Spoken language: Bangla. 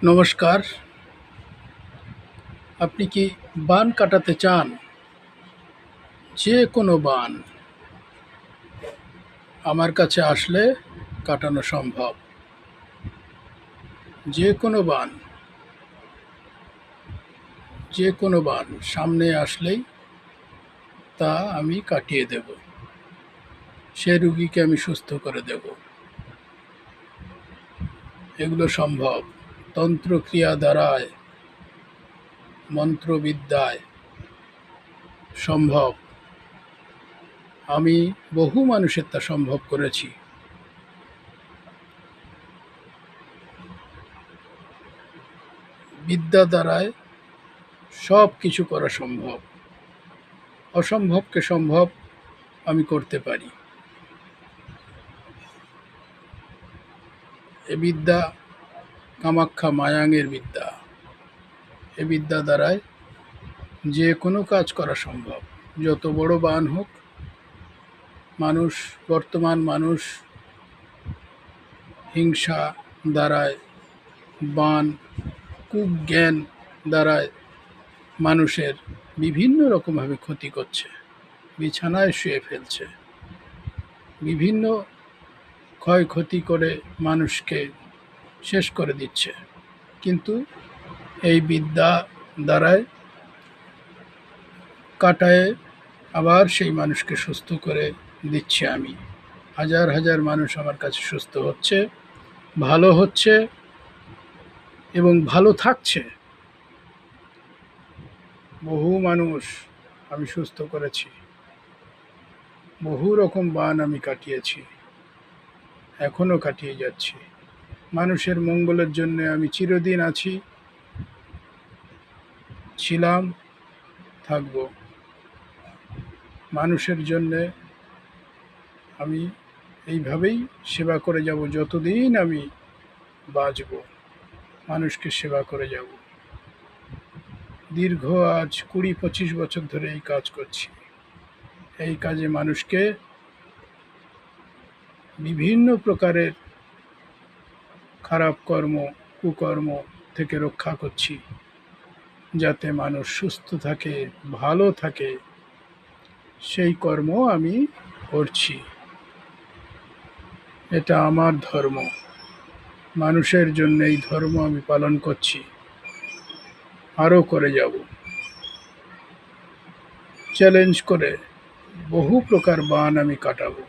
নমস্কার। আপনি কি বান কাটাতে চান? যে কোনো বান আমার কাছে আসলে কাটানো সম্ভব। যে কোনো বান, যে কোনো বান সামনে আসলেই তা আমি কাটিয়ে দেব। সে রুগীকে আমি সুস্থ করে দেব। এগুলো সম্ভব। তন্ত্রক্রিয়া দ্বারায়, মন্ত্রবিদ্যায় সম্ভব। আমি বহু মানুষের তা সম্ভব করেছি। বিদ্যা দ্বারায় সব কিছু করা সম্ভব। অসম্ভবকে সম্ভব আমি করতে পারি। এ বিদ্যা কামাখ্যা মায়াঙের বিদ্যা। এ বিদ্যা দ্বারায় যে কোনো কাজ করা সম্ভব। যত বড় বান হোক, বর্তমান মানুষ হিংসা দ্বারায়, বান, কুজ্ঞান দ্বারায় মানুষের বিভিন্ন রকমভাবে ক্ষতি করছে। বিছানায় শুয়ে ফেলছে, বিভিন্ন ক্ষয়ক্ষতি করে মানুষকে শেষ করে দিচ্ছে। কিন্তু এই বিদ্যা দ্বারায় কাটায়ে আবার সেই মানুষকে সুস্থ করে দিচ্ছি আমি। হাজার হাজার মানুষ আমার কাছে সুস্থ হচ্ছে, ভালো হচ্ছে এবং ভালো থাকছে। বহু মানুষ আমি সুস্থ করেছি। বহু রকম বান আমি কাটিয়েছি, এখনও কাটিয়ে যাচ্ছি। মানুষের মঙ্গলের জন্য আমি চিরদিন আছি, ছিলাম, থাকব। মানুষের জন্যে আমি এইভাবেই সেবা করে যাব। যতদিন আমি বাঁচব, মানুষকে সেবা করে যাব। দীর্ঘ আজ ২০-২৫ বছর ধরে এই কাজ করছি। এই কাজে মানুষকে বিভিন্ন প্রকারের খারাপ কর্ম, কুকর্ম থেকে রক্ষা করছি, যাতে মানুষ সুস্থ থাকে, ভালো থাকে। সেই কর্ম আমি করছি। এটা আমার ধর্ম। মানুষের জন্য এই ধর্ম আমি পালন করছি, আরও করে যাব। চ্যালেঞ্জ করে বহু প্রকার বান আমি কাটাবো।